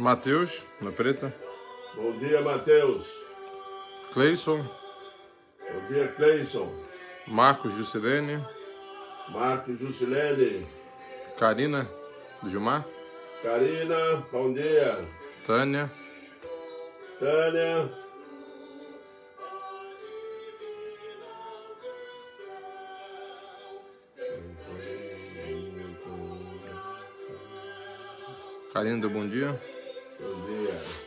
Matheus, na preta. Bom dia, Matheus. Cleison. Bom dia, Cleison. Marcos Juscelene. Marcos Juscelene. Karina, do Gilmar. Karina, bom dia. Tânia. Tânia. Karina, do bom dia. Bom dia.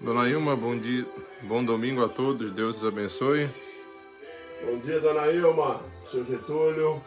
Dona Ilma, bom dia, bom domingo a todos, Deus os abençoe. Bom dia, Dona Ilma, seu Getúlio.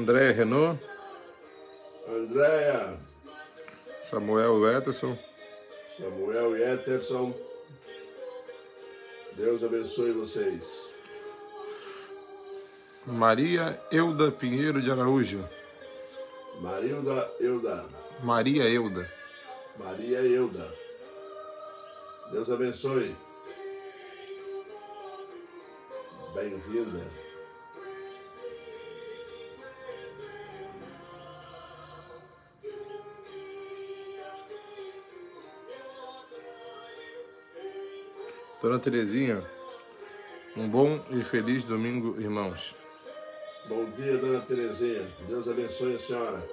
Andréia Renault. Andréia. Samuel Wetterson. Samuel e Etterson. Deus abençoe vocês. Maria Euda Pinheiro de Araújo. Marilda Euda. Maria Euda. Maria Euda. Deus abençoe. Bem-vinda. Dona Terezinha, um bom e feliz domingo, irmãos. Bom dia, Dona Terezinha. Deus abençoe a senhora.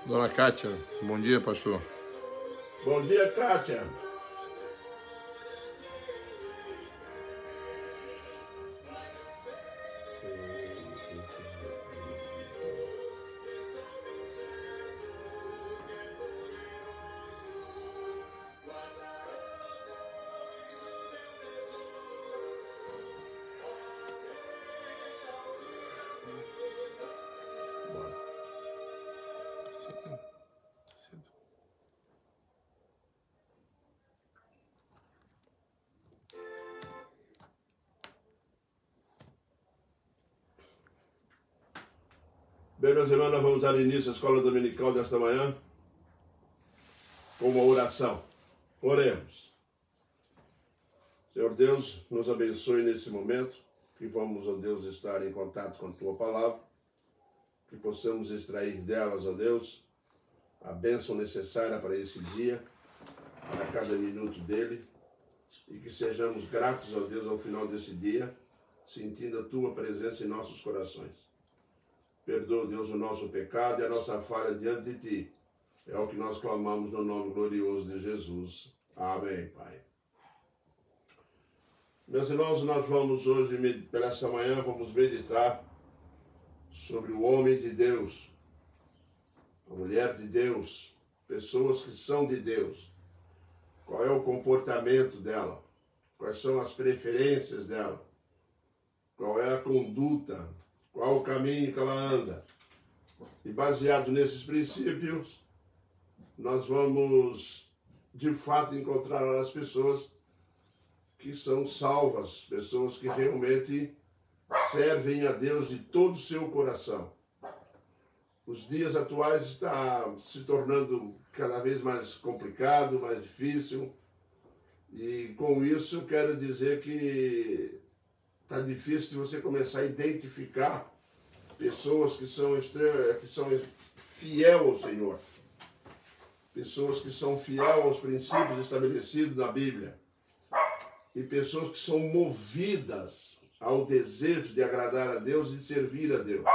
Dona Kátia, bom dia, pastor. Bom dia, Kátia. Bem, meus irmãos, nós vamos dar início à escola dominical desta manhã com uma oração. Oremos. Senhor Deus, nos abençoe nesse momento, que vamos, ó Deus, estar em contato com a Tua Palavra, que possamos extrair delas, ó Deus, a bênção necessária para esse dia, para cada minuto dele, e que sejamos gratos, ó Deus, ao final desse dia, sentindo a Tua presença em nossos corações. Perdoa, Deus, o nosso pecado e a nossa falha diante de Ti. É o que nós clamamos no nome glorioso de Jesus. Amém, Pai. Meus irmãos, nós vamos hoje, pela esta manhã, vamos meditar sobre o homem de Deus, a mulher de Deus, pessoas que são de Deus. Qual é o comportamento dela? Quais são as preferências dela? Qual é a conduta? Qual o caminho que ela anda? E baseado nesses princípios, nós vamos, de fato, encontrar as pessoas que são salvas, pessoas que realmente servem a Deus de todo o seu coração. Os dias atuais estão se tornando cada vez mais complicado, mais difícil, e com isso eu quero dizer que está difícil de você começar a identificar pessoas que são fiel ao Senhor. Pessoas que são fiel aos princípios estabelecidos na Bíblia. E pessoas que são movidas ao desejo de agradar a Deus e de servir a Deus.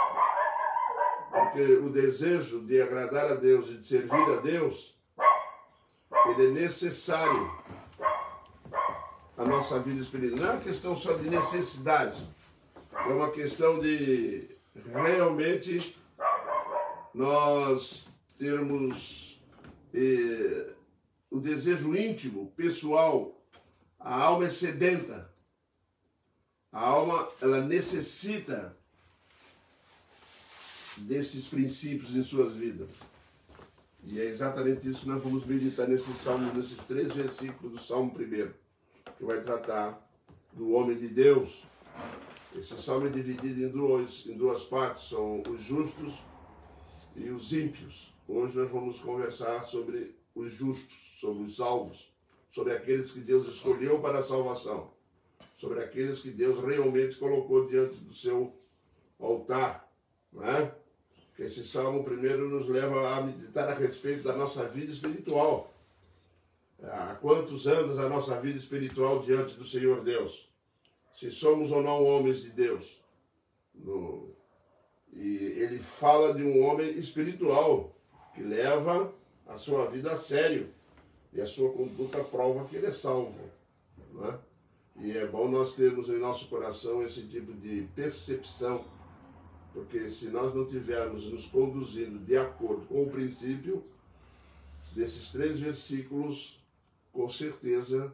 Porque o desejo de agradar a Deus e de servir a Deus, ele é necessário a nossa vida espiritual. Não é uma questão só de necessidade, é uma questão de realmente nós termos o desejo íntimo, pessoal. A alma é sedenta, a alma ela necessita desses princípios em suas vidas. E é exatamente isso que nós vamos meditar nesse salmo, nesses 3 versículos do Salmo 1, que vai tratar do homem de Deus. Esse salmo é dividido em duas partes, são os justos e os ímpios. Hoje nós vamos conversar sobre os justos, sobre os salvos, sobre aqueles que Deus escolheu para a salvação, sobre aqueles que Deus realmente colocou diante do seu altar, não é? Que esse salmo primeiro nos leva a meditar a respeito da nossa vida espiritual. Há quantos anos a nossa vida espiritual diante do Senhor Deus? Se somos ou não homens de Deus. E ele fala de um homem espiritual que leva a sua vida a sério. E a sua conduta prova que ele é salvo. Não é? E é bom nós termos em nosso coração esse tipo de percepção. Porque se nós não tivermos nos conduzindo de acordo com o princípio desses 3 versículos, com certeza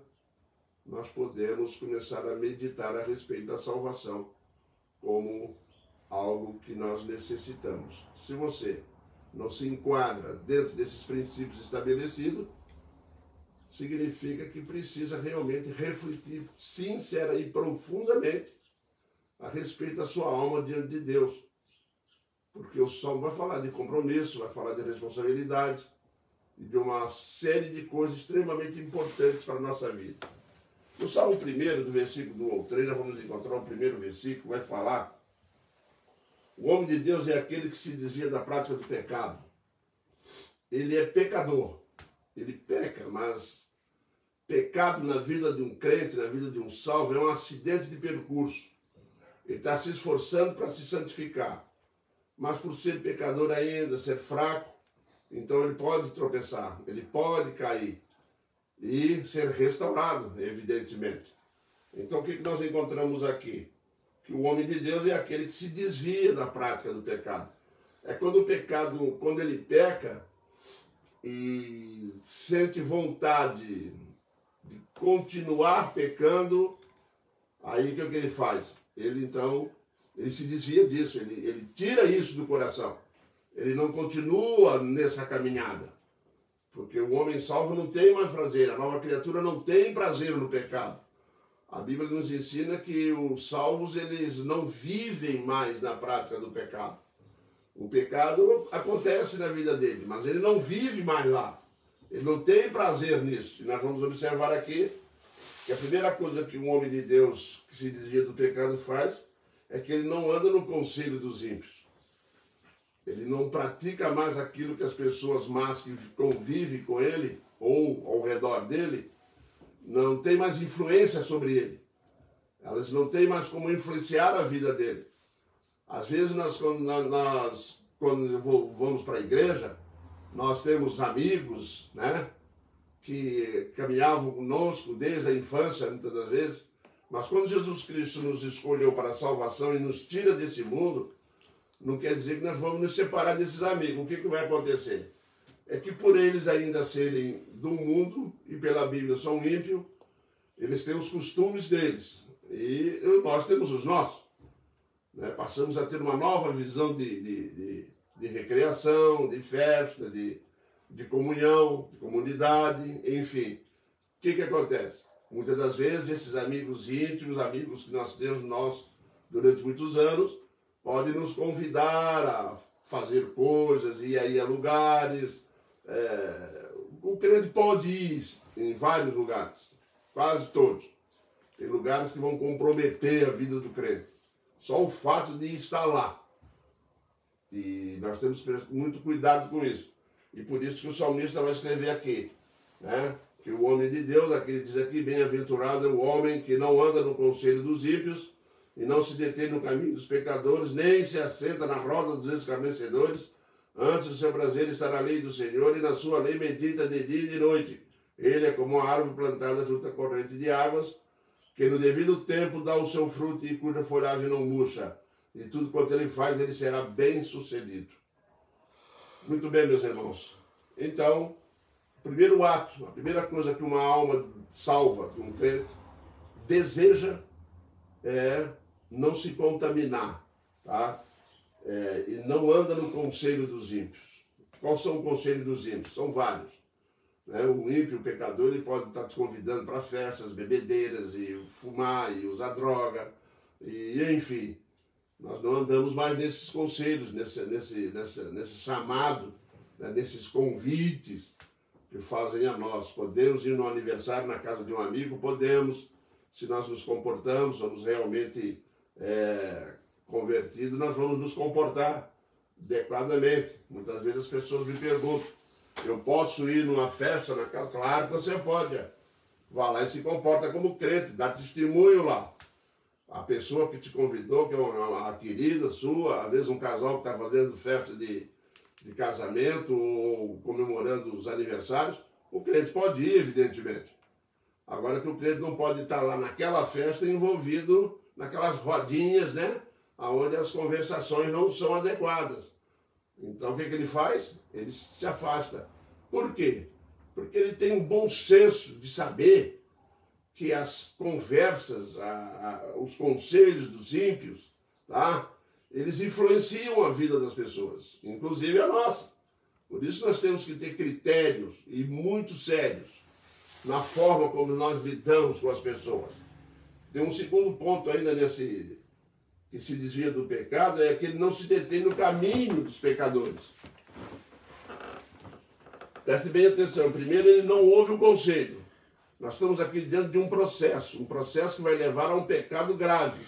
nós podemos começar a meditar a respeito da salvação como algo que nós necessitamos. Se você não se enquadra dentro desses princípios estabelecidos, significa que precisa realmente refletir sincera e profundamente a respeito da sua alma diante de Deus. Porque o Salmo vai falar de compromisso, vai falar de responsabilidade e de uma série de coisas extremamente importantes para a nossa vida. No Salmo 1, do versículo 1 ao 3, nós vamos encontrar o primeiro versículo, vai falar: o homem de Deus é aquele que se desvia da prática do pecado. Ele é pecador, ele peca, mas pecado na vida de um crente, na vida de um salvo, é um acidente de percurso. Ele está se esforçando para se santificar, mas por ser pecador ainda, ser fraco, Então ele pode tropeçar, ele pode cair e ser restaurado, evidentemente. Então o que nós encontramos aqui? Que o homem de Deus é aquele que se desvia da prática do pecado. É quando o pecado, quando ele peca e sente vontade de continuar pecando, aí que é o que ele faz? Ele se desvia disso, ele tira isso do coração. Ele não continua nessa caminhada. Porque o homem salvo não tem mais prazer, a nova criatura não tem prazer no pecado. A Bíblia nos ensina que os salvos, eles não vivem mais na prática do pecado. O pecado acontece na vida dele, mas ele não vive mais lá. Ele não tem prazer nisso. E nós vamos observar aqui que a primeira coisa que um homem de Deus que se desvia do pecado faz é que ele não anda no conselho dos ímpios. Ele não pratica mais aquilo que as pessoas más que convivem com ele ou ao redor dele não tem mais influência sobre ele. Elas não têm mais como influenciar a vida dele. Às vezes, quando vamos para a igreja, nós temos amigos, né, que caminhavam conosco desde a infância, muitas das vezes, mas quando Jesus Cristo nos escolheu para a salvação e nos tira desse mundo, não quer dizer que nós vamos nos separar desses amigos. O que vai acontecer? É que por eles ainda serem do mundo e pela Bíblia são ímpios, eles têm os costumes deles e nós temos os nossos. Né? Passamos a ter uma nova visão de recreação, de festa, de comunhão, de comunidade, enfim. O que acontece? Muitas das vezes esses amigos íntimos, amigos que nós temos durante muitos anos, podem nos convidar a fazer coisas, ir aí a lugares. O crente pode ir em vários lugares, quase todos. Tem lugares que vão comprometer a vida do crente. Só o fato de estar lá. E nós temos que ter muito cuidado com isso. E por isso que o salmista vai escrever aqui, né? Que o homem de Deus, aqui ele diz aqui, bem-aventurado é o homem que não anda no conselho dos ímpios, e não se detém no caminho dos pecadores, nem se assenta na roda dos escarnecedores. Antes o seu prazer está na lei do Senhor, e na sua lei medita de dia e de noite. Ele é como uma árvore plantada junto à corrente de águas, que no devido tempo dá o seu fruto e cuja folhagem não murcha. E tudo quanto ele faz, ele será bem sucedido. Muito bem, meus irmãos. Então, o primeiro ato, a primeira coisa que uma alma salva, que um crente deseja, é não se contaminar, tá? E não anda no conselho dos ímpios. Quais são o conselho dos ímpios? São vários. Né? O ímpio, o pecador, ele pode estar te convidando para festas, bebedeiras, e fumar, e usar droga, e enfim. Nós não andamos mais nesses conselhos, nesse chamado, né? Nesses convites que fazem a nós. Podemos ir no aniversário na casa de um amigo? Podemos. Se nós nos comportamos, somos realmente convertidos, nós vamos nos comportar adequadamente. Muitas vezes as pessoas me perguntam, eu posso ir numa festa na casa? Claro que você pode. Vá lá e se comporta como crente, dá testemunho lá. A pessoa que te convidou, que é uma querida sua, às vezes um casal que está fazendo festa de casamento ou comemorando os aniversários, o crente pode ir, evidentemente. Agora que o crente não pode estar lá naquela festa envolvido naquelas rodinhas, né? Onde as conversações não são adequadas. Então o que ele faz? Ele se afasta. Por quê? Porque ele tem um bom senso de saber que as conversas, os conselhos dos ímpios, tá? Eles influenciam a vida das pessoas, inclusive a nossa. Por isso nós temos que ter critérios, e muito sérios, na forma como nós lidamos com as pessoas. Tem um segundo ponto ainda que se desvia do pecado, é que ele não se detém no caminho dos pecadores. Preste bem atenção. Primeiro, ele não ouve o conselho. Nós estamos aqui diante de um processo que vai levar a um pecado grave.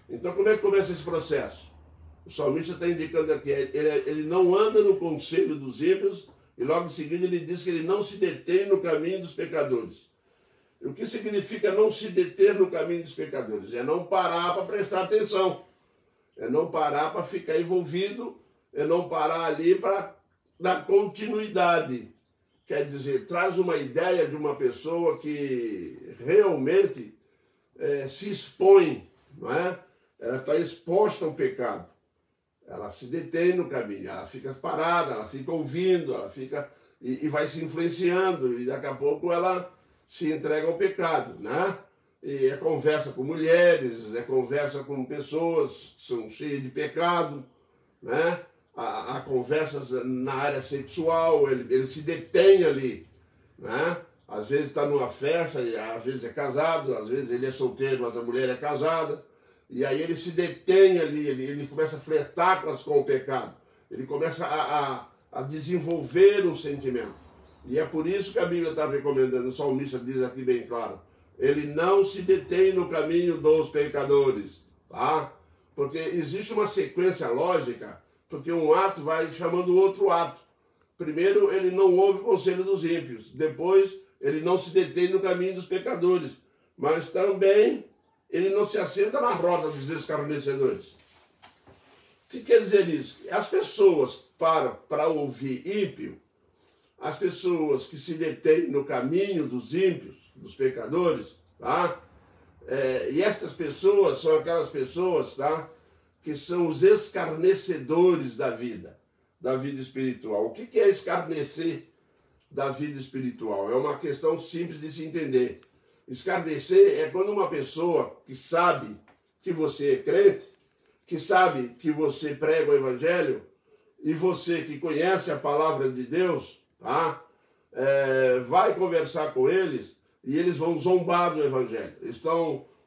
Então, como é que começa esse processo? O salmista está indicando aqui, ele não anda no conselho dos ímpios, e logo em seguida ele diz que ele não se detém no caminho dos pecadores. E o que significa não se deter no caminho dos pecadores? É não parar para prestar atenção, é não parar para ficar envolvido, é não parar ali para da continuidade. Quer dizer, traz uma ideia de uma pessoa que realmente se expõe, não é? Ela está exposta ao pecado. Ela se detém no caminho, ela fica parada, ela fica ouvindo, ela fica e vai se influenciando, e daqui a pouco ela se entrega ao pecado, né? E é conversa com mulheres, é conversa com pessoas que são cheias de pecado, né? Há conversas na área sexual, ele se detém ali, né? Às vezes está numa festa, às vezes é casado, às vezes ele é solteiro, mas a mulher é casada, e aí ele se detém ali, ele começa a flertar com o pecado, ele começa a desenvolver um sentimento. E é por isso que a Bíblia está recomendando, o salmista diz aqui bem claro, ele não se detém no caminho dos pecadores, tá? Porque existe uma sequência lógica, porque um ato vai chamando o outro ato. Primeiro, ele não ouve o conselho dos ímpios. Depois, ele não se detém no caminho dos pecadores. Mas também, ele não se assenta na roda dos escarnecedores. O que quer dizer isso? As pessoas para ouvir ímpio, as pessoas que se detêm no caminho dos ímpios, dos pecadores, tá? E estas pessoas são aquelas pessoas, tá? Que são os escarnecedores da vida espiritual. O que é escarnecer da vida espiritual? É uma questão simples de se entender. Escarnecer é quando uma pessoa que sabe que você é crente, que sabe que você prega o evangelho, e você que conhece a palavra de Deus, tá? Vai conversar com eles e eles vão zombar do evangelho.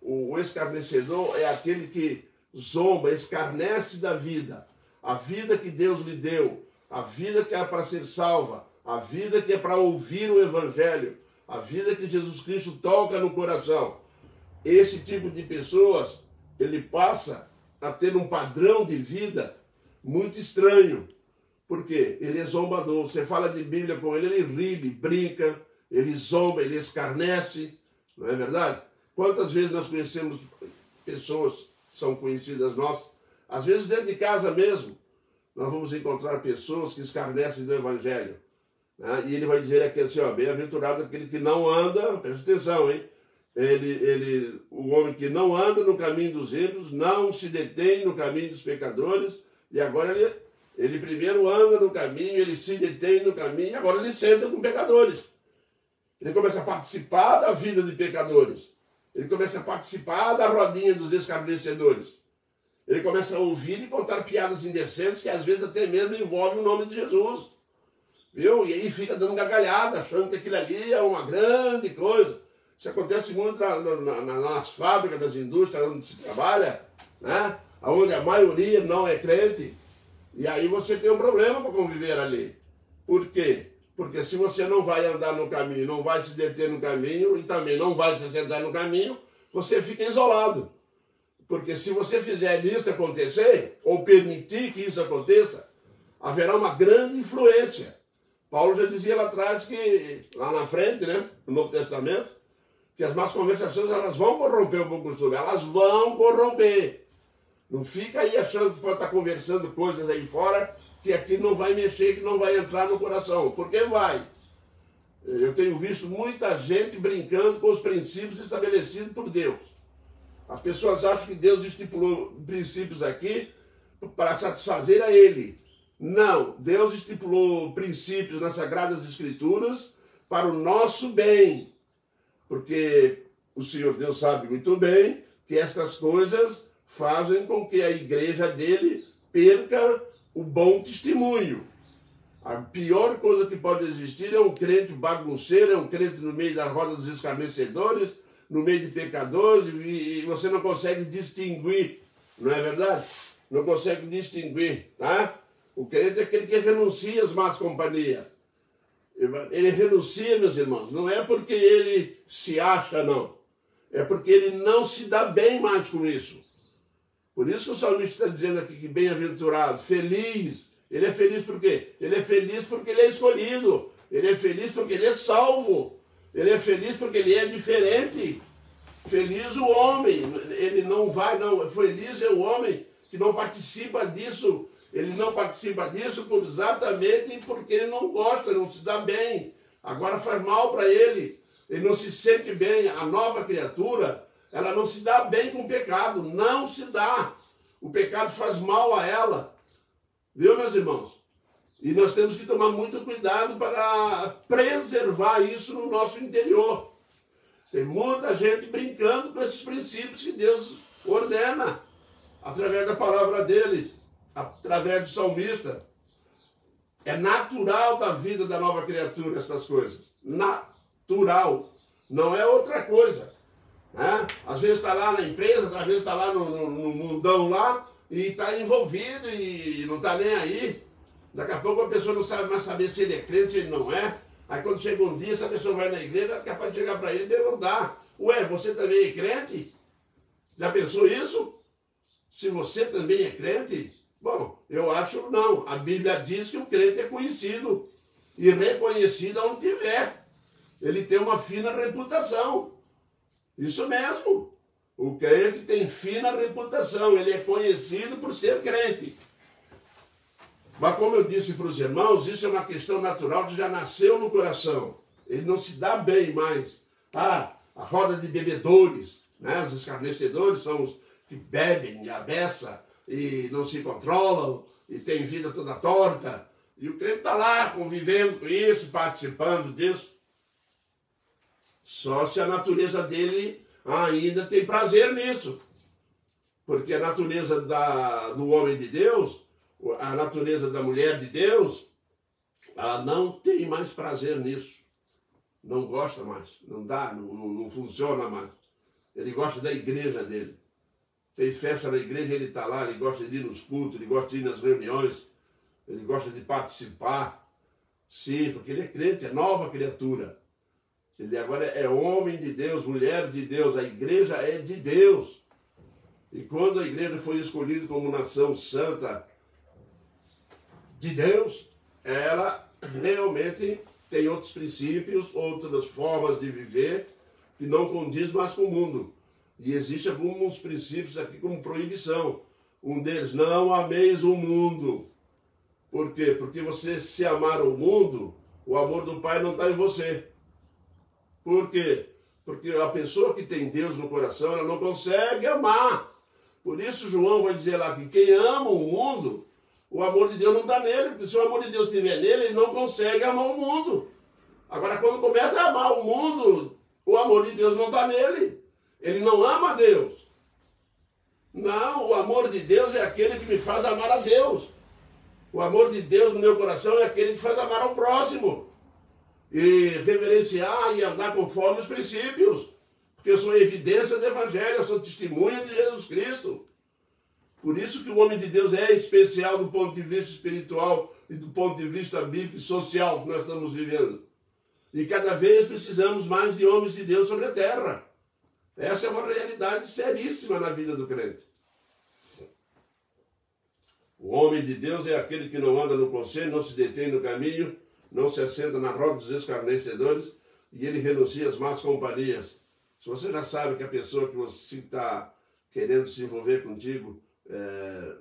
O escarnecedor é aquele que zomba, escarnece da vida, a vida que Deus lhe deu, a vida que é para ser salva, a vida que é para ouvir o evangelho, a vida que Jesus Cristo toca no coração. Esse tipo de pessoas, ele passa a ter um padrão de vida muito estranho. Por quê? Ele é zombador. Você fala de Bíblia com ele, ele ri, ele brinca, ele zomba, ele escarnece. Não é verdade? Quantas vezes nós conhecemos pessoas são conhecidas nossas, às vezes dentro de casa mesmo, nós vamos encontrar pessoas que escarnecem do evangelho, né? E ele vai dizer aqui assim, ó, bem-aventurado aquele que não anda, presta atenção, hein? O homem que não anda no caminho dos ímpios, não se detém no caminho dos pecadores, e agora ele primeiro anda no caminho, ele se detém no caminho, agora ele senta com pecadores. Ele começa a participar da vida de pecadores. Ele começa a participar da rodinha dos escarnecedores. Ele começa a ouvir e contar piadas indecentes que às vezes até mesmo envolvem o nome de Jesus. Viu? E aí fica dando gargalhada, achando que aquilo ali é uma grande coisa. Isso acontece muito nas fábricas, nas indústrias onde se trabalha, né? Onde a maioria não é crente. E aí você tem um problema para conviver ali. Por quê? Porque se você não vai andar no caminho, não vai se deter no caminho e também não vai se sentar no caminho, você fica isolado. Porque se você fizer isso acontecer, ou permitir que isso aconteça, haverá uma grande influência. Paulo já dizia lá atrás que, lá na frente, né, no Novo Testamento, que as más conversações elas vão corromper o bom costume, elas vão corromper. Não fica aí achando que pode estar conversando coisas aí fora que aqui não vai mexer, que não vai entrar no coração. Porque vai. Eu tenho visto muita gente brincando com os princípios estabelecidos por Deus. As pessoas acham que Deus estipulou princípios aqui para satisfazer a Ele. Não, Deus estipulou princípios nas Sagradas Escrituras para o nosso bem. Porque o Senhor Deus sabe muito bem que estas coisas fazem com que a igreja dele perca o bom testemunho. A pior coisa que pode existir é um crente bagunceiro, é um crente no meio da roda dos escarnecedores, no meio de pecadores, e você não consegue distinguir, não é verdade? Não consegue distinguir, tá? O crente é aquele que renuncia às más companhias. Ele renuncia, meus irmãos, não é porque ele se acha, não. É porque ele não se dá bem mais com isso. Por isso que o salmista está dizendo aqui que bem-aventurado, feliz. Ele é feliz por quê? Ele é feliz porque ele é escolhido. Ele é feliz porque ele é salvo. Ele é feliz porque ele é diferente. Feliz o homem. Ele não vai, não. Feliz é o homem que não participa disso Ele não participa disso exatamente porque ele não gosta, não se dá bem. Agora faz mal para ele. Ele não se sente bem. A nova criatura, ela não se dá bem com o pecado. Não se dá. O pecado faz mal a ela. Viu, meus irmãos? E nós temos que tomar muito cuidado para preservar isso no nosso interior. Tem muita gente brincando com esses princípios que Deus ordena, através da palavra deles, através do salmista. É natural da vida da nova criatura essas coisas. Natural. Não é outra coisa. Né? Às vezes está lá na empresa, às vezes está lá no mundão lá, e está envolvido e não está nem aí. Daqui a pouco a pessoa não sabe mais saber se ele é crente, se ele não é. Aí quando chega um dia, essa pessoa vai na igreja, é capaz de chegar para ele e perguntar: ué, você também é crente? Já pensou isso? Se você também é crente? Bom, eu acho não. A Bíblia diz que o crente é conhecido e reconhecido onde tiver. Ele tem uma fina reputação. Isso mesmo. O crente tem fina reputação. Ele é conhecido por ser crente. Mas como eu disse para os irmãos, isso é uma questão natural que já nasceu no coração. Ele não se dá bem mais. A roda de bebedores, né? Os escarnecedores são os que bebem a beça e não se controlam e tem vida toda torta. E o crente está lá convivendo com isso, participando disso. Só se a natureza dele ainda tem prazer nisso. Porque a natureza do homem de Deus, a natureza da mulher de Deus, ela não tem mais prazer nisso. Não gosta mais, não dá, não funciona mais. Ele gosta da igreja dele. Tem festa na igreja, ele está lá, ele gosta de ir nos cultos, ele gosta de ir nas reuniões, ele gosta de participar. Sim, porque ele é crente, é nova criatura. Ele agora é homem de Deus, mulher de Deus, a igreja é de Deus. E quando a igreja foi escolhida como nação santa de Deus, ela realmente tem outros princípios, outras formas de viver, que não condiz mais com o mundo. E existem alguns princípios aqui como proibição. Um deles, não ameis o mundo. Por quê? Porque você se amar o mundo, o amor do Pai não está em você. Por quê? Porque a pessoa que tem Deus no coração, ela não consegue amar. Por isso João vai dizer lá que quem ama o mundo, o amor de Deus não está nele. Porque se o amor de Deus estiver nele, ele não consegue amar o mundo. Agora, quando começa a amar o mundo, o amor de Deus não está nele. Ele não ama Deus. Não, o amor de Deus é aquele que me faz amar a Deus. O amor de Deus no meu coração é aquele que faz amar ao próximo. E reverenciar e andar conforme os princípios. Porque eu sou evidência do Evangelho, eu sou testemunha de Jesus Cristo. Por isso que o homem de Deus é especial do ponto de vista espiritual e do ponto de vista bíblico e social que nós estamos vivendo. E cada vez precisamos mais de homens de Deus sobre a terra. Essa é uma realidade seríssima na vida do crente. O homem de Deus é aquele que não anda no conselho, não se detém no caminho, não se assenta na roda dos escarnecedores e ele renuncia às más companhias. Se você já sabe que a pessoa que você está querendo se envolver contigo,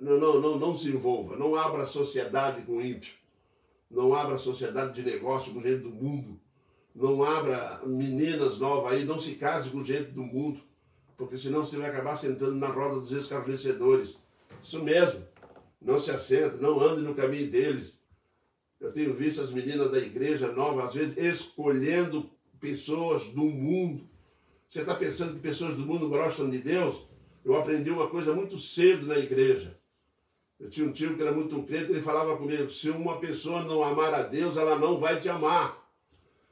não se envolva. Não abra sociedade com ímpio. Não abra sociedade de negócio com gente do mundo. Não abra meninas novas aí, não se case com gente do mundo, porque senão você vai acabar sentando na roda dos escarnecedores. Isso mesmo, não se assenta, não ande no caminho deles. Eu tenho visto as meninas da igreja nova, às vezes, escolhendo pessoas do mundo. Você está pensando que pessoas do mundo gostam de Deus? Eu aprendi uma coisa muito cedo na igreja. Eu tinha um tio que era muito crente, ele falava comigo: se uma pessoa não amar a Deus, ela não vai te amar.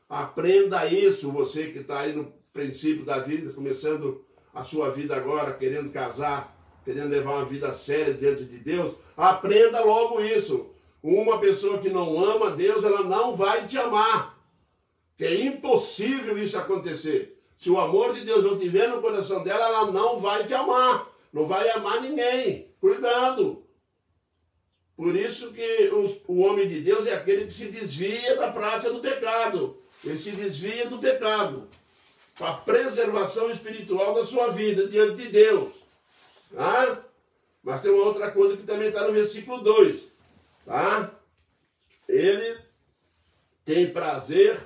Aprenda isso, você que está aí no princípio da vida, começando a sua vida agora, querendo casar, querendo levar uma vida séria diante de Deus, aprenda logo isso. Uma pessoa que não ama a Deus, ela não vai te amar. Que é impossível isso acontecer. Se o amor de Deus não estiver no coração dela, ela não vai te amar. Não vai amar ninguém. Cuidado. Por isso que o homem de Deus é aquele que se desvia da prática do pecado. Ele se desvia do pecado para a preservação espiritual da sua vida diante de Deus. Ah? Mas tem uma outra coisa que também está no versículo 2. tá? Ele tem prazer,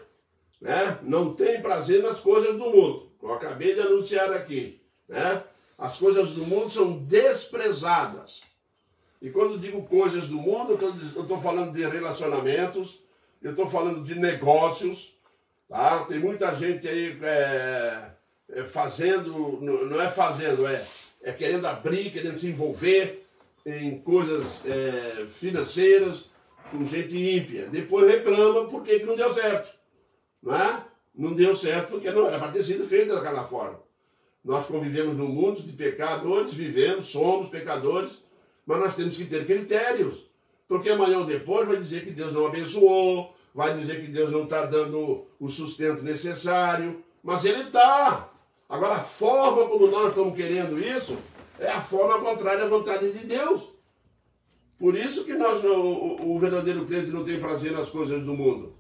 né? Não tem prazer nas coisas do mundo. Eu acabei de anunciar aqui, né? As coisas do mundo são desprezadas. E quando digo coisas do mundo, eu estou falando de relacionamentos, eu estou falando de negócios, tá? Tem muita gente aí fazendo, não é fazendo, é querendo abrir, querendo se envolver em coisas financeiras com gente ímpia. Depois reclama por que não deu certo, não é? Não deu certo porque não era para ter sido feito daquela forma. Nós convivemos num mundo de pecadores, somos pecadores, mas nós temos que ter critérios, porque amanhã ou depois vai dizer que Deus não abençoou, vai dizer que Deus não está dando o sustento necessário, mas Ele está. Agora, a forma como nós estamos querendo isso é a forma contrária à vontade de Deus. Por isso que o verdadeiro crente não tem prazer nas coisas do mundo.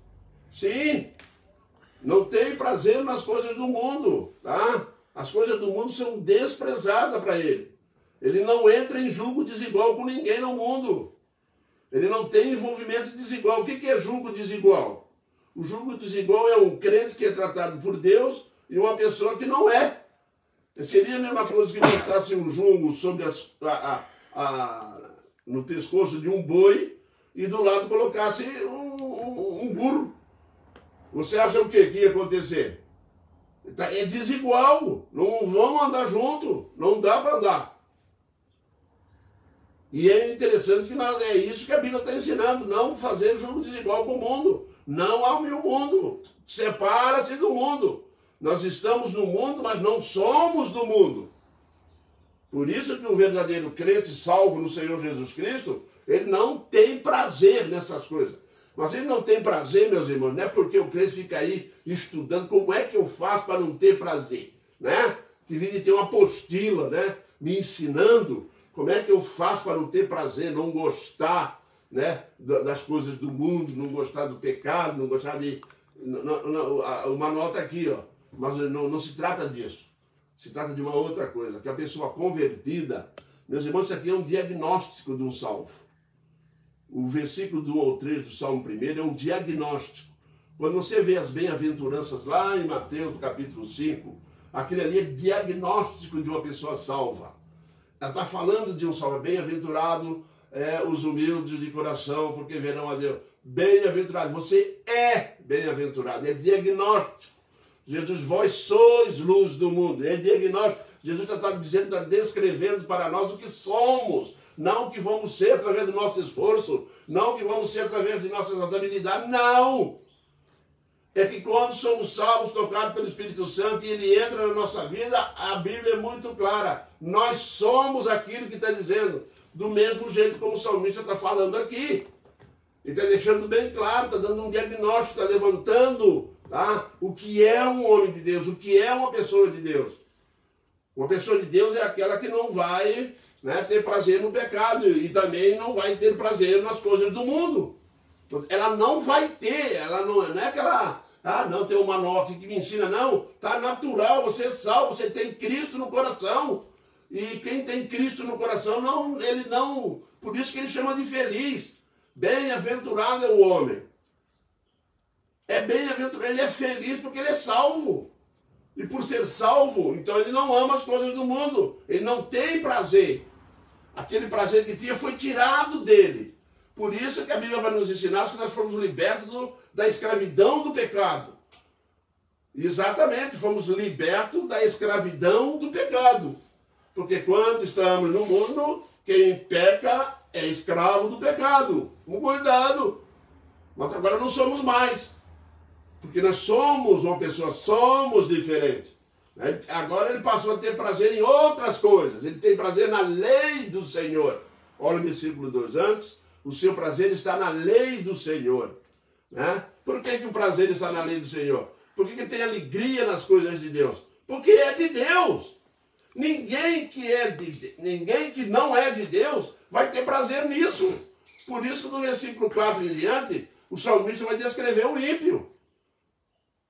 Sim, não tem prazer nas coisas do mundo, tá? As coisas do mundo são desprezadas para ele. Ele não entra em julgo desigual com ninguém no mundo. Ele não tem envolvimento desigual. O que é julgo desigual? O julgo desigual é um crente que é tratado por Deus e uma pessoa que não é. Seria a mesma coisa que botasse um jungo sobre no pescoço de um boi e do lado colocasse um burro. Você acha o quê que ia acontecer? É desigual, não vão andar junto, não dá para andar. E é interessante que é isso que a Bíblia está ensinando, não fazer julgo desigual com o mundo, não ame o mundo, separa-se do mundo. Nós estamos no mundo, mas não somos do mundo. Por isso que o verdadeiro crente salvo no Senhor Jesus Cristo, ele não tem prazer nessas coisas. Mas ele não tem prazer, meus irmãos, não é porque o crente fica aí estudando como é que eu faço para não ter prazer, né? Devia ter uma apostila, né? Me ensinando como é que eu faço para não ter prazer, não gostar, né? Das coisas do mundo, não gostar do pecado, não gostar de... O manual está aqui, ó. Mas não se trata disso. Se trata de uma outra coisa, que a pessoa convertida... Meus irmãos, isso aqui é um diagnóstico de um salvo. O versículo do 1 ao 3 do Salmo 1 é um diagnóstico. Quando você vê as bem-aventuranças lá em Mateus, capítulo 5, aquilo ali é diagnóstico de uma pessoa salva. Ela está falando de um salvo. Bem-aventurado os humildes de coração, porque verão a Deus. Bem-aventurado, você é bem-aventurado, é diagnóstico. Jesus, vós sois luz do mundo, é diagnóstico. Jesus está dizendo, está descrevendo para nós o que somos. Não que vamos ser através do nosso esforço, não que vamos ser através de nossas habilidades, não. É que quando somos salvos, tocados pelo Espírito Santo e Ele entra na nossa vida, a Bíblia é muito clara. Nós somos aquilo que está dizendo, do mesmo jeito como o salmista está falando aqui. Ele está deixando bem claro, está dando um diagnóstico, está levantando, tá? O que é um homem de Deus, o que é uma pessoa de Deus. Uma pessoa de Deus é aquela que não vai... ter prazer no pecado e também não vai ter prazer nas coisas do mundo. Ela não vai ter, ela não é aquela, não, tem um manual aqui que me ensina, não, está natural, você é salvo, você tem Cristo no coração. E quem tem Cristo no coração, ele não, por isso que ele chama de feliz. Bem-aventurado é o homem. É bem-aventurado, ele é feliz porque ele é salvo. E por ser salvo, então ele não ama as coisas do mundo, ele não tem prazer. Aquele prazer que tinha foi tirado dele. Por isso que a Bíblia vai nos ensinar que nós fomos libertos da escravidão do pecado. Exatamente, fomos libertos da escravidão do pecado. Porque quando estamos no mundo, quem peca é escravo do pecado. Com cuidado. Mas agora não somos mais. Porque nós somos uma pessoa, somos diferentes. Agora ele passou a ter prazer em outras coisas. Ele tem prazer na lei do Senhor. Olha o versículo 2 antes. O seu prazer está na lei do Senhor. Né? Por que o prazer está na lei do Senhor? Por que tem alegria nas coisas de Deus? Porque é de Deus. Ninguém que não é de Deus vai ter prazer nisso. Por isso, no versículo 4 em diante, o salmista vai descrever o ímpio.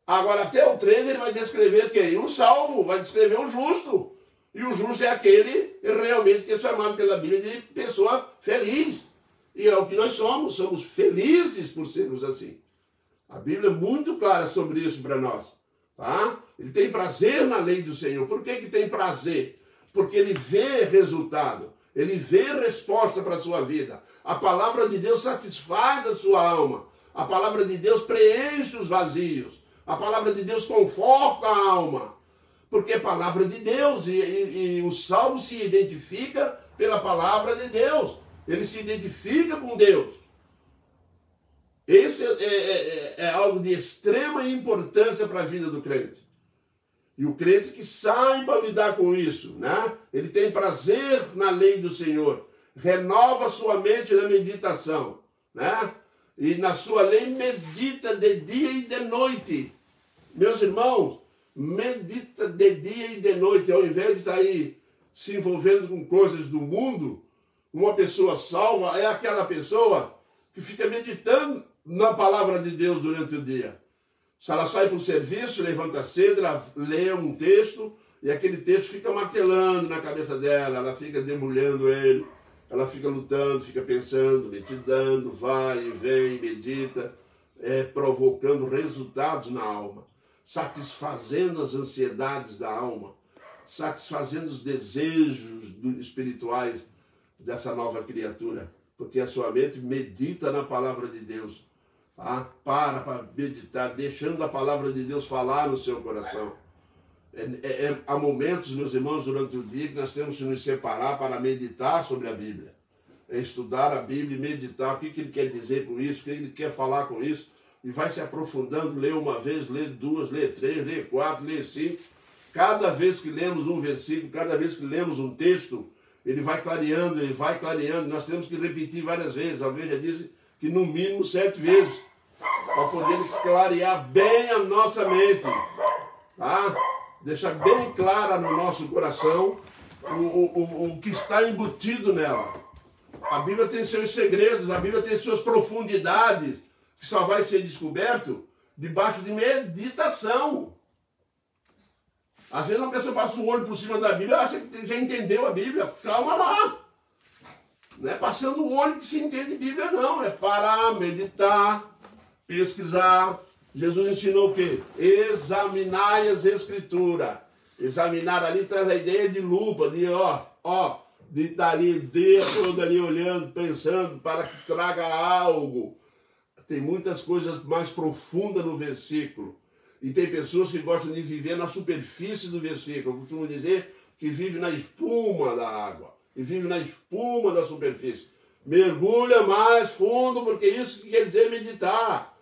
Agora, até o 3, ele vai descrever quem? O salvo, vai descrever o justo. E o justo é aquele realmente que é chamado pela Bíblia de pessoa feliz. E é o que nós somos felizes por sermos assim. A Bíblia é muito clara sobre isso para nós. Tá? Ele tem prazer na lei do Senhor. Por que tem prazer? Porque ele vê resultado, ele vê resposta para a sua vida. A palavra de Deus satisfaz a sua alma. A palavra de Deus preenche os vazios. A palavra de Deus conforta a alma. Porque é a palavra de Deus. E o salmo se identifica pela palavra de Deus. Ele se identifica com Deus. Esse é algo de extrema importância para a vida do crente. E o crente que saiba lidar com isso, né? Ele tem prazer na lei do Senhor. Renova sua mente na meditação, né? E na sua lei medita de dia e de noite. Meus irmãos, medita de dia e de noite. Ao invés de estar aí se envolvendo com coisas do mundo, uma pessoa salva é aquela pessoa que fica meditando na palavra de Deus durante o dia. Se ela sai para o serviço, levanta cedo, ela lê um texto e aquele texto fica martelando na cabeça dela, ela fica debulhando ele, ela fica lutando, fica pensando, meditando, vai e vem, medita, provocando resultados na alma, satisfazendo as ansiedades da alma, satisfazendo os desejos espirituais dessa nova criatura, porque a sua mente medita na palavra de Deus. Tá? Para meditar, deixando a palavra de Deus falar no seu coração. Há momentos, meus irmãos, durante o dia que nós temos que nos separar para meditar sobre a Bíblia. Estudar a Bíblia e meditar o que ele quer dizer com isso, o que ele quer falar com isso, e vai se aprofundando, lê uma vez, lê duas, lê três, lê quatro, lê cinco. Cada vez que lemos um versículo, cada vez que lemos um texto, ele vai clareando, nós temos que repetir várias vezes. Alguém já disse que no mínimo 7 vezes, para poder clarear bem a nossa mente, tá? Deixar bem clara no nosso coração o que está embutido nela. A Bíblia tem seus segredos, a Bíblia tem suas profundidades, que só vai ser descoberto debaixo de meditação. Às vezes uma pessoa passa o olho por cima da Bíblia, acha que já entendeu a Bíblia. Calma lá. Não é passando o olho que se entende Bíblia, não. É parar, meditar, pesquisar. Jesus ensinou o quê? Examinai as Escrituras. Examinar ali traz a ideia de lupa, de de estar ali, o dia todo ali olhando, pensando, para que traga algo. Tem muitas coisas mais profundas no versículo. E tem pessoas que gostam de viver na superfície do versículo. Eu costumo dizer que vive na espuma da água. E vive na espuma da superfície. Mergulha mais fundo, porque isso que quer dizer meditar.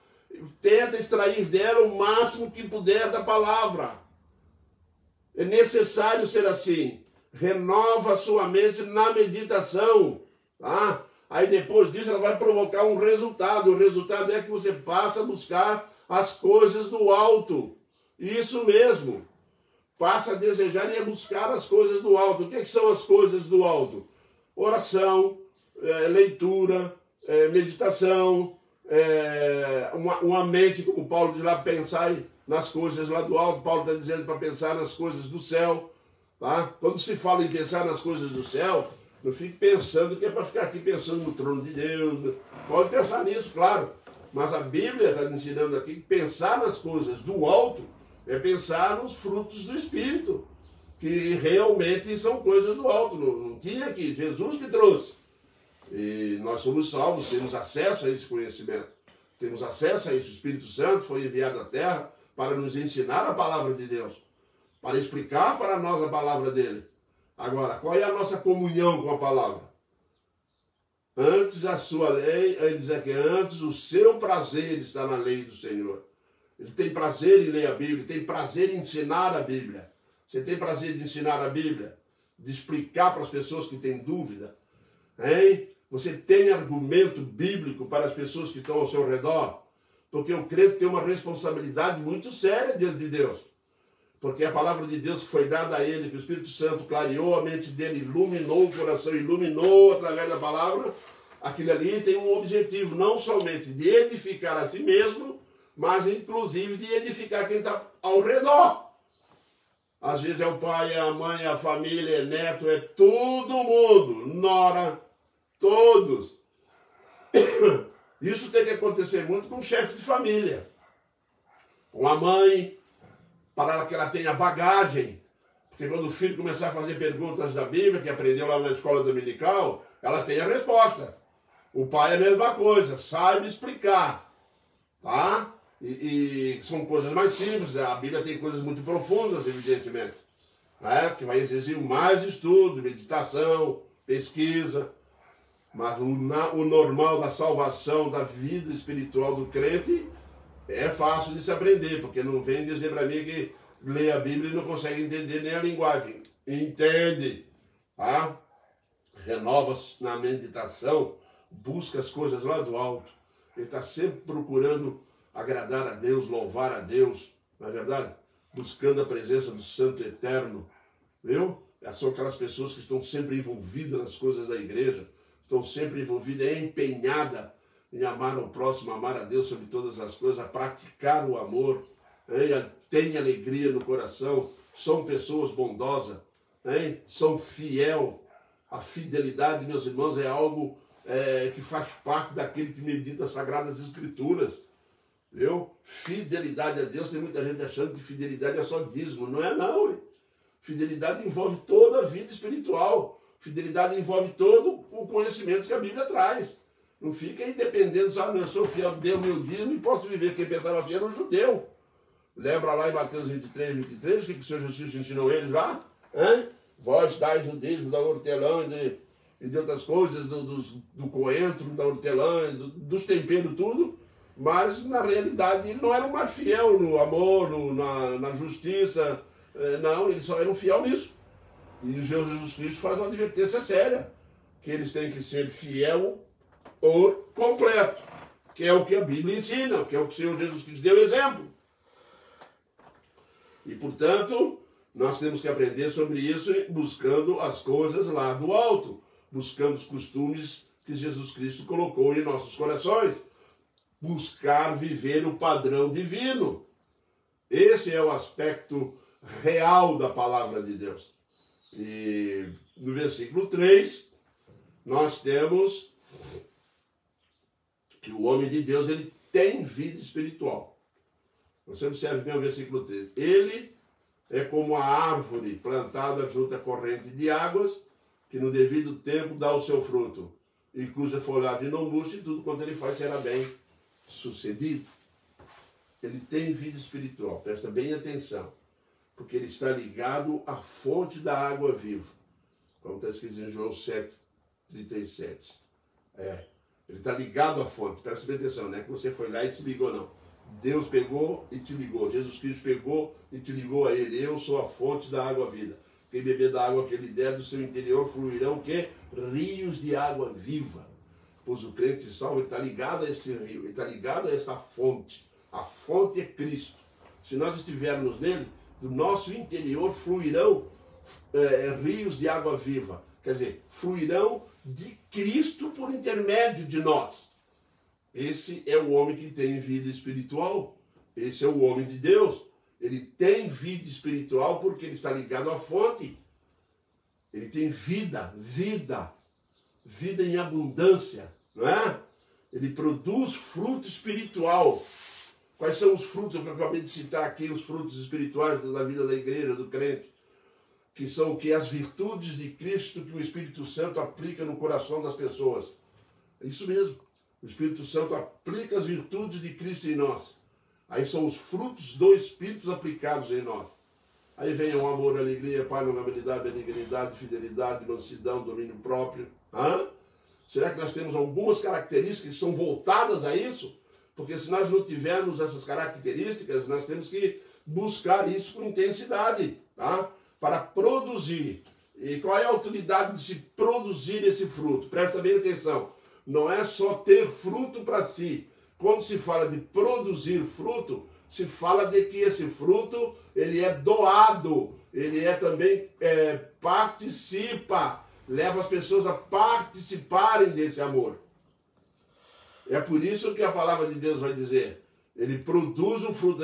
Tenta extrair dela o máximo que puder da palavra. É necessário ser assim. Renova a sua mente na meditação. Tá? Aí depois disso ela vai provocar um resultado. O resultado é que você passa a buscar as coisas do alto. Isso mesmo. Passa a desejar e a buscar as coisas do alto. O que são as coisas do alto? Oração, leitura, meditação, uma mente, como Paulo diz lá, pensar nas coisas lá do alto. Paulo está dizendo para pensar nas coisas do céu. Tá? Quando se fala em pensar nas coisas do céu, não fique pensando que é para ficar aqui pensando no trono de Deus. Pode pensar nisso, claro. Mas a Bíblia está ensinando aqui que pensar nas coisas do alto é pensar nos frutos do Espírito, que realmente são coisas do alto. Não tinha aqui, Jesus que trouxe. E nós somos salvos, temos acesso a esse conhecimento. Temos acesso a isso. O Espírito Santo foi enviado à terra para nos ensinar a palavra de Deus, para explicar para nós a palavra dele. Agora, qual é a nossa comunhão com a palavra? Antes a sua lei, ele diz aqui, antes o seu prazer está na lei do Senhor. Ele tem prazer em ler a Bíblia, tem prazer em ensinar a Bíblia. Você tem prazer de ensinar a Bíblia? De explicar para as pessoas que têm dúvida? Hein? Você tem argumento bíblico para as pessoas que estão ao seu redor? Porque o crente tem uma responsabilidade muito séria diante de Deus. Porque a palavra de Deus que foi dada a ele, que o Espírito Santo clareou a mente dele, iluminou o coração, iluminou através da palavra, aquilo ali tem um objetivo, não somente de edificar a si mesmo, mas inclusive de edificar quem está ao redor. Às vezes é o pai, é a mãe, é a família, é neto, é todo mundo, nora, todos. Isso tem que acontecer muito com o chefe de família, com a mãe, para que ela tenha bagagem. Porque quando o filho começar a fazer perguntas da Bíblia, que aprendeu lá na escola dominical, ela tem a resposta. O pai é a mesma coisa, sabe explicar, tá? E são coisas mais simples, a Bíblia tem coisas muito profundas, evidentemente, né? Que vai exigir mais estudo, meditação, pesquisa. Mas o normal da salvação, da vida espiritual do crente, é fácil de se aprender, porque não vem dizer para mim que lê a Bíblia e não consegue entender nem a linguagem. Entende, tá? Renova na meditação, busca as coisas lá do alto. Ele está sempre procurando agradar a Deus, louvar a Deus, não é verdade? Buscando a presença do Santo Eterno, viu? São aquelas pessoas que estão sempre envolvidas nas coisas da igreja, estão sempre envolvidas, empenhadas em amar o próximo, amar a Deus sobre todas as coisas, a praticar o amor, hein? Tem alegria no coração, são pessoas bondosas, hein? São fiel. A fidelidade, meus irmãos, é algo que faz parte daquele que medita as Sagradas Escrituras, viu? Fidelidade a Deus, tem muita gente achando que fidelidade é só dízimo, não é não, hein? Fidelidade envolve toda a vida espiritual. Fidelidade envolve todo o conhecimento que a Bíblia traz. Não fica aí dependendo, sabe, eu sou fiel, deu meu dízimo e posso viver. Quem pensava assim era um judeu. Lembra lá em Mateus 23, 23, o que o Senhor Jesus ensinou eles lá? Hein? Vós dais o dízimo da hortelã e de outras coisas, do coentro, da hortelã, dos temperos, tudo. Mas, na realidade, ele não era mais fiel no amor, na justiça. Não, eles só eram fiel nisso. E o Senhor Jesus Cristo faz uma advertência séria, que eles têm que ser fiel por completo, que é o que a Bíblia ensina, que é o que o Senhor Jesus Cristo deu exemplo. E, portanto, nós temos que aprender sobre isso buscando as coisas lá do alto, buscando os costumes que Jesus Cristo colocou em nossos corações, buscar viver o padrão divino. Esse é o aspecto real da palavra de Deus. E no versículo 3, nós temos que o homem de Deus, ele tem vida espiritual. Você observe bem o versículo 3. Ele é como a árvore plantada junto à corrente de águas, que no devido tempo dá o seu fruto, e cuja folhagem não murcha, e tudo quanto ele faz será bem sucedido. Ele tem vida espiritual, presta bem atenção, porque ele está ligado à fonte da água viva, como está escrito em João 7:37. Ele está ligado à fonte, presta bem atenção, não é que você foi lá e se ligou, não. Deus pegou e te ligou, Jesus Cristo pegou e te ligou a ele. Eu sou a fonte da água viva. Quem beber da água que ele der, do seu interior fluirão o quê? Rios de água viva. Pois o crente salvo está ligado a esse rio, ele está ligado a essa fonte. A fonte é Cristo. Se nós estivermos nele, do nosso interior fluirão rios de água viva. Quer dizer, fluirão de Cristo por intermédio de nós. Esse é o homem que tem vida espiritual. Esse é o homem de Deus. Ele tem vida espiritual porque ele está ligado à fonte. Ele tem vida em abundância, não é? Ele produz fruto espiritual. Quais são os frutos que eu acabei de citar aqui, os frutos espirituais da vida da igreja, do crente? Que são que as virtudes de Cristo que o Espírito Santo aplica no coração das pessoas. É isso mesmo. O Espírito Santo aplica as virtudes de Cristo em nós. Aí são os frutos do Espírito aplicados em nós. Aí vem o amor, alegria, paz, longanimidade, benignidade, fidelidade, mansidão, domínio próprio. Será que nós temos algumas características que são voltadas a isso? Porque se nós não tivermos essas características, nós temos que buscar isso com intensidade, tá? Para produzir. E qual é a utilidade de se produzir esse fruto? Presta bem atenção. Não é só ter fruto para si. Quando se fala de produzir fruto, se fala de que esse fruto ele é doado, ele é também participa, leva as pessoas a participarem desse amor. É por isso que a palavra de Deus vai dizer, ele produz um fruto,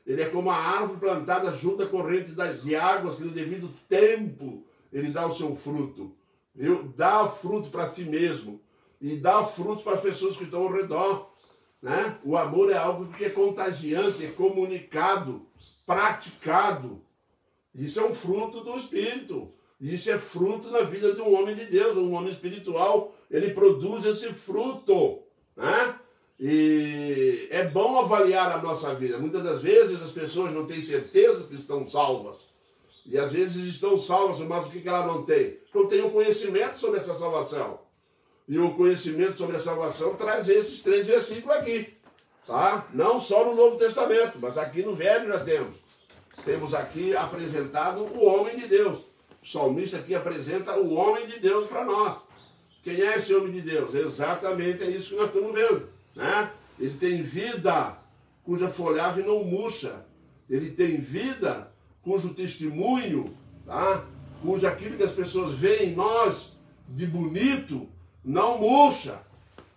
ele é como a árvore plantada junto à corrente de águas, que no devido tempo ele dá o seu fruto, viu? Dá fruto para si mesmo. e dá frutos para as pessoas que estão ao redor. Né? O amor é algo que é contagiante, é comunicado, praticado. Isso é um fruto do Espírito. Isso é fruto na vida de um homem de Deus, um homem espiritual. Ele produz esse fruto. Né? E é bom avaliar a nossa vida. Muitas das vezes as pessoas não têm certeza que estão salvas. E às vezes estão salvas, mas o que ela não tem? Não tem o conhecimento sobre essa salvação. E o conhecimento sobre a salvação traz esses 3 versículos aqui. Tá? Não só no Novo Testamento, mas aqui no Velho já temos. Temos aqui apresentado o homem de Deus. O salmista aqui apresenta o homem de Deus para nós. Quem é esse homem de Deus? Exatamente é isso que nós estamos vendo. Né? Ele tem vida cuja folhagem não murcha. Ele tem vida cujo testemunho, tá? Cujo aquilo que as pessoas veem em nós de bonito não murcha.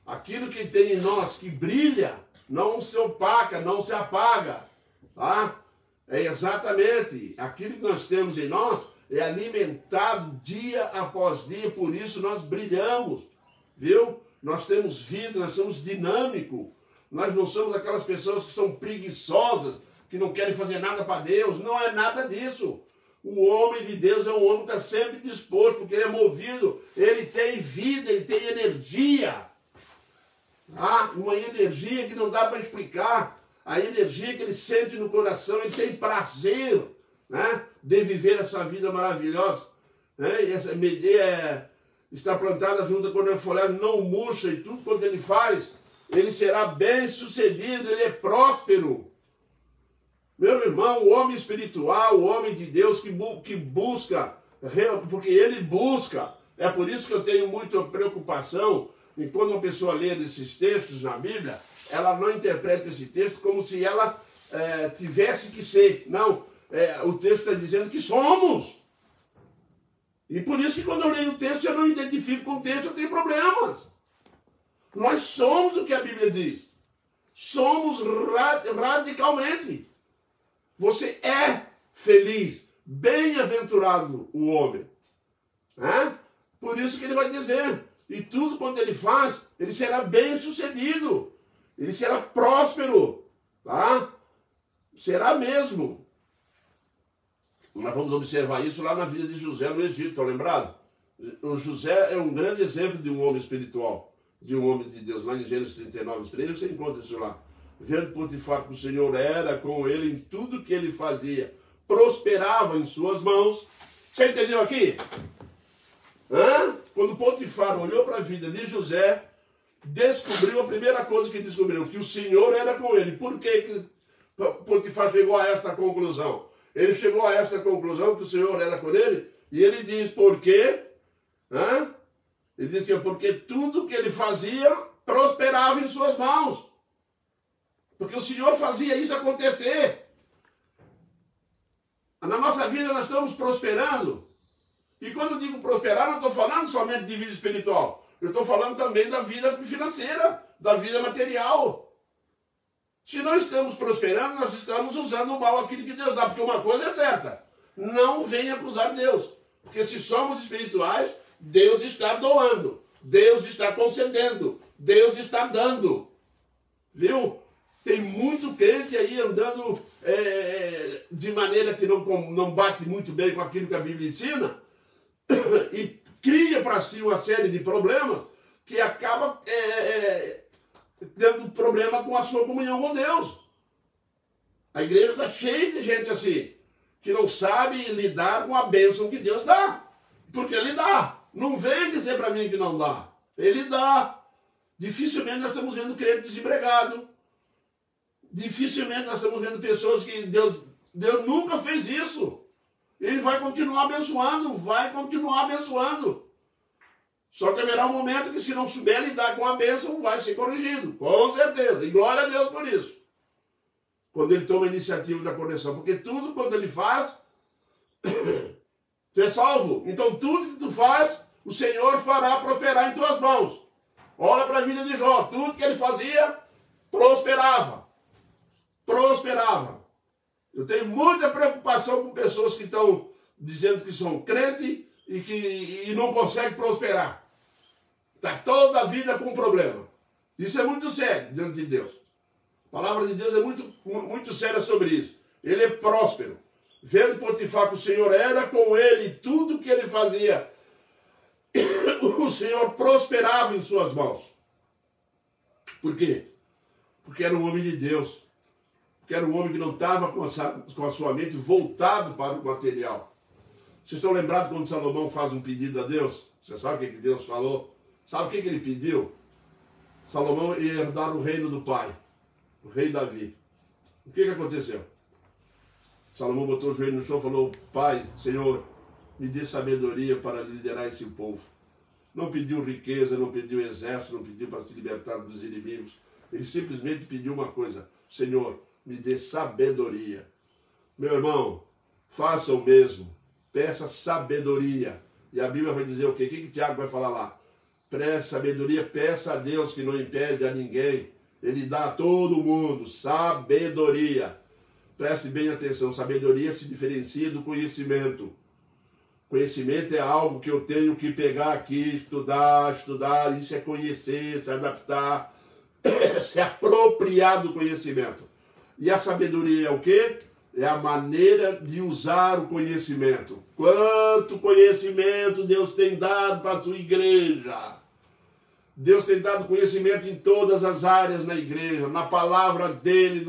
Aquilo que tem em nós que brilha não se opaca, não se apaga. Tá? É exatamente aquilo que nós temos em nós é alimentado dia após dia, por isso nós brilhamos, viu? Nós temos vida, nós somos dinâmicos, nós não somos aquelas pessoas que são preguiçosas, que não querem fazer nada para Deus, não é nada disso. O homem de Deus é um homem que está sempre disposto, porque ele é movido, ele tem vida, ele tem energia. Ah, uma energia que não dá para explicar, a energia que ele sente no coração, ele tem prazer, né, de viver essa vida maravilhosa. Né? E essa ideia está plantada junto com a folhagem, não murcha, e tudo quanto ele faz, ele será bem sucedido, ele é próspero. Meu irmão, o homem espiritual, o homem de Deus que busca, porque ele busca. É por isso que eu tenho muita preocupação em quando uma pessoa lê esses textos na Bíblia, ela não interpreta esse texto como se ela tivesse que ser. Não, o texto está dizendo que somos. E por isso que quando eu leio o texto, eu não identifico com o texto, eu tenho problemas. Nós somos o que a Bíblia diz. Somos radicalmente. Você é feliz, bem-aventurado o homem. Né? Por isso que ele vai dizer, e tudo quanto ele faz, ele será bem-sucedido. Ele será próspero. Tá? Será mesmo. Nós vamos observar isso lá na vida de José no Egito, estão lembrados? O José é um grande exemplo de um homem espiritual, de um homem de Deus. Lá em Gênesis 39:3, você encontra isso lá. Vendo Potifar que o Senhor era com ele em tudo que ele fazia, prosperava em suas mãos. Você entendeu aqui? Quando Potifar olhou para a vida de José, descobriu a primeira coisa que descobriu, que o Senhor era com ele. Por que Potifar chegou a esta conclusão? Ele chegou a esta conclusão que o Senhor era com ele, e ele diz por quê? Ele diz que porque tudo que ele fazia prosperava em suas mãos. Porque o Senhor fazia isso acontecer. Na nossa vida nós estamos prosperando. E quando eu digo prosperar, não estou falando somente de vida espiritual. Eu estou falando também da vida financeira, da vida material. Se não estamos prosperando, nós estamos usando mal aquilo que Deus dá. Porque uma coisa é certa, não venha acusar Deus. Porque se somos espirituais, Deus está doando. Deus está concedendo. Deus está dando. Viu? Tem muito crente aí andando de maneira que não bate muito bem com aquilo que a Bíblia ensina e cria para si uma série de problemas que acaba tendo problema com a sua comunhão com Deus. A igreja está cheia de gente assim, que não sabe lidar com a bênção que Deus dá. Porque Ele dá. Não vem dizer para mim que não dá. Ele dá. Dificilmente nós estamos vendo crente desempregado. Dificilmente nós estamos vendo pessoas que Deus nunca fez isso. Ele vai continuar abençoando, vai continuar abençoando. Só que haverá um momento que se não souber lidar com a bênção, vai ser corrigido. Com certeza. E glória a Deus por isso. Quando ele toma a iniciativa da correção. Porque tudo quando ele faz, tu é salvo. Então tudo que tu faz, o Senhor fará prosperar em tuas mãos. Olha para a vida de Jó. Tudo que ele fazia, prosperava. Prosperava. Eu tenho muita preocupação com pessoas que estão dizendo que são crentes e não conseguem prosperar. Está toda a vida com um problema. Isso é muito sério diante de Deus. A palavra de Deus é muito séria sobre isso. Ele é próspero. Vendo Potifar que o Senhor era com ele, tudo que ele fazia, o Senhor prosperava em suas mãos. Por quê? Porque era um homem de Deus. Porque era um homem que não estava com a sua mente voltado para o material. Vocês estão lembrados quando Salomão faz um pedido a Deus? Você sabe o que Deus falou? Sabe o que ele pediu? Salomão ia herdar o reino do pai, o rei Davi. O que aconteceu? Salomão botou o joelho no chão e falou: Pai, Senhor, me dê sabedoria para liderar esse povo. Não pediu riqueza, não pediu exército, não pediu para se libertar dos inimigos. Ele simplesmente pediu uma coisa: Senhor, me dê sabedoria. Meu irmão, faça o mesmo. Peça sabedoria. E a Bíblia vai dizer o quê? O que Tiago vai falar lá? Peça sabedoria, peça a Deus que não impede a ninguém. Ele dá a todo mundo sabedoria. Preste bem atenção, sabedoria se diferencia do conhecimento. Conhecimento é algo que eu tenho que pegar aqui, estudar, isso é conhecer, se adaptar, se apropriar do conhecimento. E a sabedoria é o quê? É a maneira de usar o conhecimento. Quanto conhecimento Deus tem dado para a sua igreja. Deus tem dado conhecimento em todas as áreas na igreja, na palavra dele,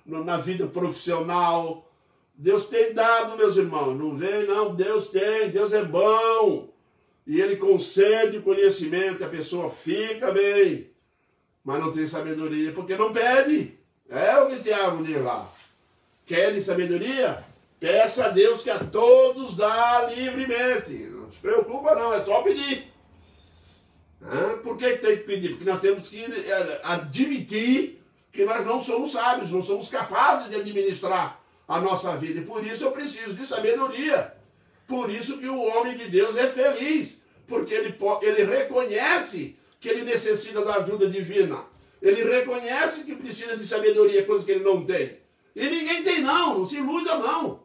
na vida profissional. Deus tem dado, meus irmãos. Não vem, não. Deus tem. Deus é bom. E ele concede conhecimento. A pessoa fica bem. Mas não tem sabedoria porque não pede. É o que Tiago diz lá. Querem sabedoria? Peça a Deus que a todos dá livremente. Não se preocupa não, é só pedir. Por que tem que pedir? Porque nós temos que admitir que nós não somos sábios, não somos capazes de administrar a nossa vida. E por isso eu preciso de sabedoria. Por isso que o homem de Deus é feliz. Porque ele reconhece que ele necessita da ajuda divina. Ele reconhece que precisa de sabedoria, coisa que ele não tem. E ninguém tem não se iluda não.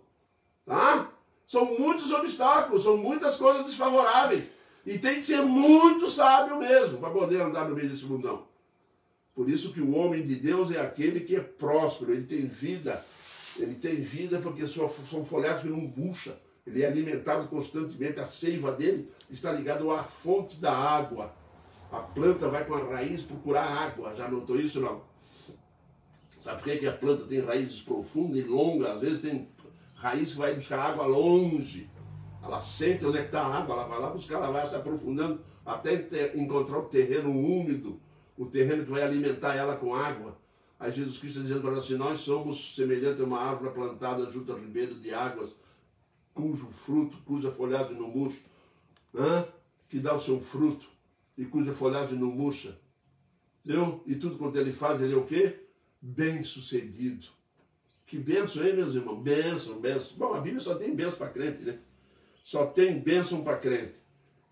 Tá? São muitos obstáculos, são muitas coisas desfavoráveis. E tem que ser muito sábio mesmo para poder andar no meio desse mundão. Por isso que o homem de Deus é aquele que é próspero, ele tem vida. Ele tem vida porque são folhagens que não murcha. Ele é alimentado constantemente, a seiva dele está ligada à fonte da água. A planta vai com a raiz procurar água. Já notou isso não? Sabe por que a planta tem raízes profundas e longas? Às vezes tem raiz que vai buscar água longe. Ela sente onde é que está a água, ela vai lá buscar, ela vai se aprofundando até encontrar o terreno úmido, o terreno que vai alimentar ela com água. Aí Jesus Cristo dizendo para nós assim: nós somos semelhante a uma árvore plantada junto ao ribeiro de águas, cujo fruto, cuja folhagem não murcha, que dá o seu fruto e cuja folhagem não murcha. Entendeu? E tudo quanto ele faz, ele é o quê? Bem-sucedido. Que bênção, hein, meus irmãos? Bênção, bênção. Bom, a Bíblia só tem bênção para crente, né? Só tem bênção para crente.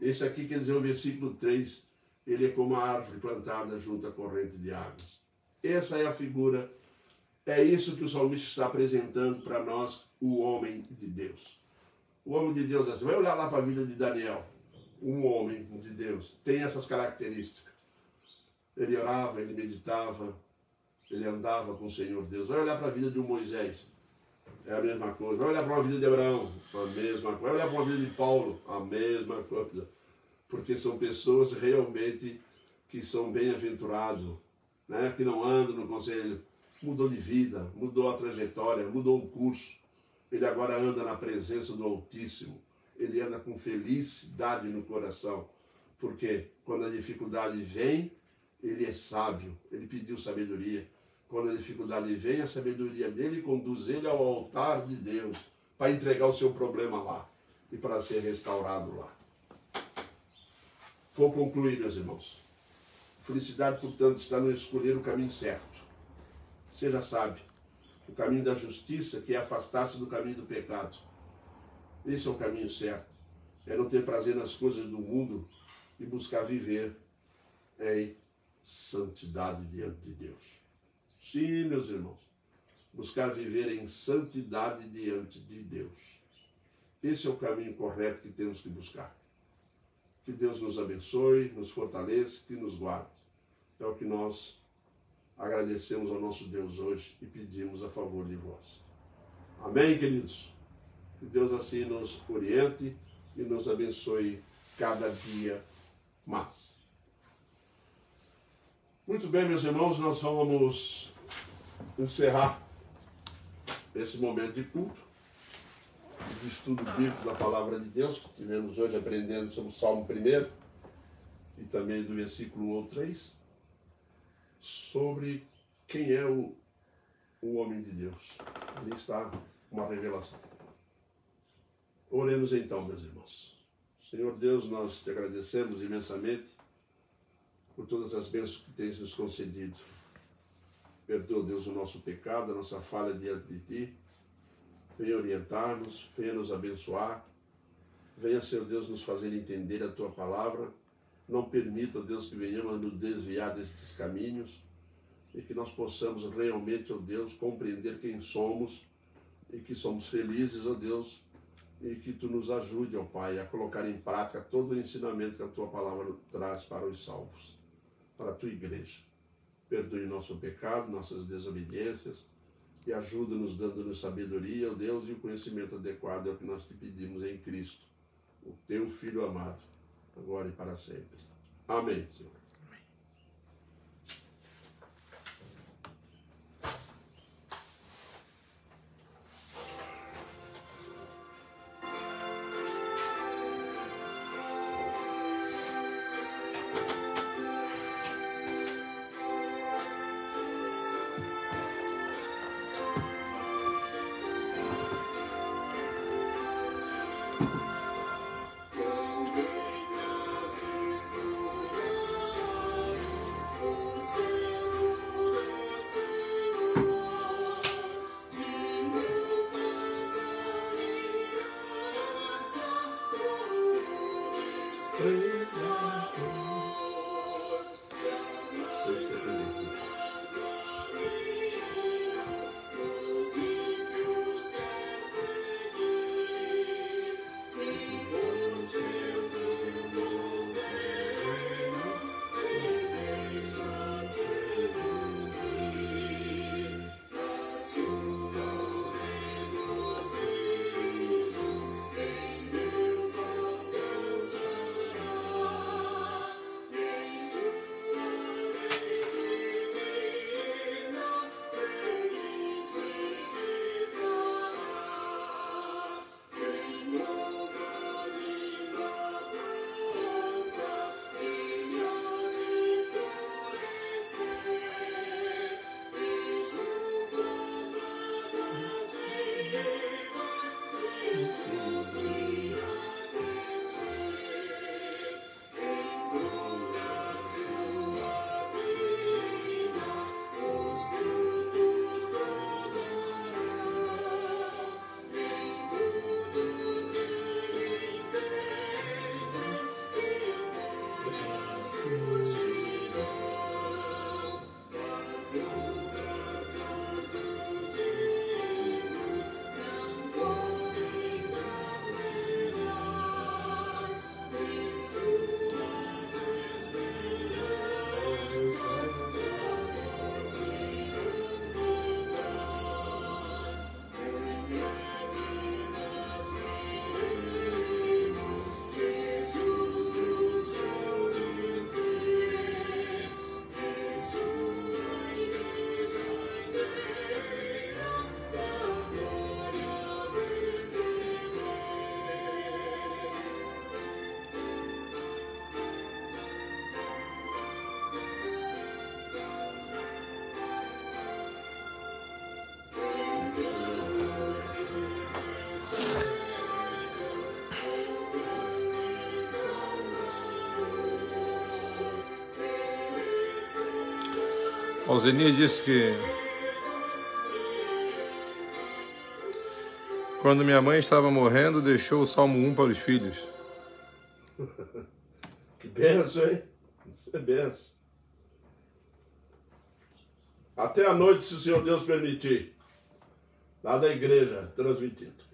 Esse aqui quer dizer o versículo 3. Ele é como a árvore plantada junto à corrente de águas. Essa é a figura. É isso que o salmista está apresentando para nós, o homem de Deus. O homem de Deus é assim. Vai olhar lá para a vida de Daniel. Um homem de Deus. Tem essas características. Ele orava, ele meditava, ele andava com o Senhor Deus. Vai olhar para a vida de um Moisés. É a mesma coisa. Vai olhar para uma vida de Abraão, a mesma coisa. Vai olhar para uma vida de Paulo, a mesma coisa. Porque são pessoas realmente que são bem-aventurados, né? Que não andam no conselho. Mudou de vida, mudou a trajetória, mudou o curso. Ele agora anda na presença do Altíssimo. Ele anda com felicidade no coração. Porque quando a dificuldade vem, ele é sábio. Ele pediu sabedoria. Quando a dificuldade vem, a sabedoria dele conduz ele ao altar de Deus para entregar o seu problema lá e para ser restaurado lá. Vou concluir, meus irmãos. Felicidade, portanto, está no escolher o caminho certo. Você já sabe, o caminho da justiça, que é afastar-se do caminho do pecado. Esse é o caminho certo. É não ter prazer nas coisas do mundo e buscar viver em santidade diante de Deus. Sim, meus irmãos, buscar viver em santidade diante de Deus. Esse é o caminho correto que temos que buscar. Que Deus nos abençoe, nos fortaleça, que nos guarde. É o que nós agradecemos ao nosso Deus hoje e pedimos a favor de vós. Amém, queridos? Que Deus assim nos oriente e nos abençoe cada dia mais. Muito bem, meus irmãos, nós vamos encerrar esse momento de culto, de estudo bíblico da Palavra de Deus, que tivemos hoje aprendendo sobre o Salmo 1 e também do versículo 1 ao 3, sobre quem é o homem de Deus. Ali está uma revelação. Oremos então, meus irmãos. Senhor Deus, nós te agradecemos imensamente por todas as bênçãos que tens nos concedido. Perdoa, Deus, o nosso pecado, a nossa falha diante de ti. Venha orientar-nos, venha nos abençoar. Venha, Senhor Deus, nos fazer entender a tua palavra. Não permita, Deus, que venhamos nos desviar destes caminhos e que nós possamos realmente, ó Deus, compreender quem somos e que somos felizes, ó Deus, e que tu nos ajude, ó Pai, a colocar em prática todo o ensinamento que a tua palavra traz para os salvos, para a tua igreja. Perdoe nosso pecado, nossas desobediências e ajuda-nos dando-nos sabedoria, ó Deus, e o conhecimento adequado é o que nós te pedimos em Cristo, o teu Filho amado, agora e para sempre. Amém, Senhor. Alzeni disse que quando minha mãe estava morrendo, deixou o Salmo 1 para os filhos. Que benção, hein? Isso é benção. Até a noite, se o Senhor Deus permitir. Lá da igreja, transmitido.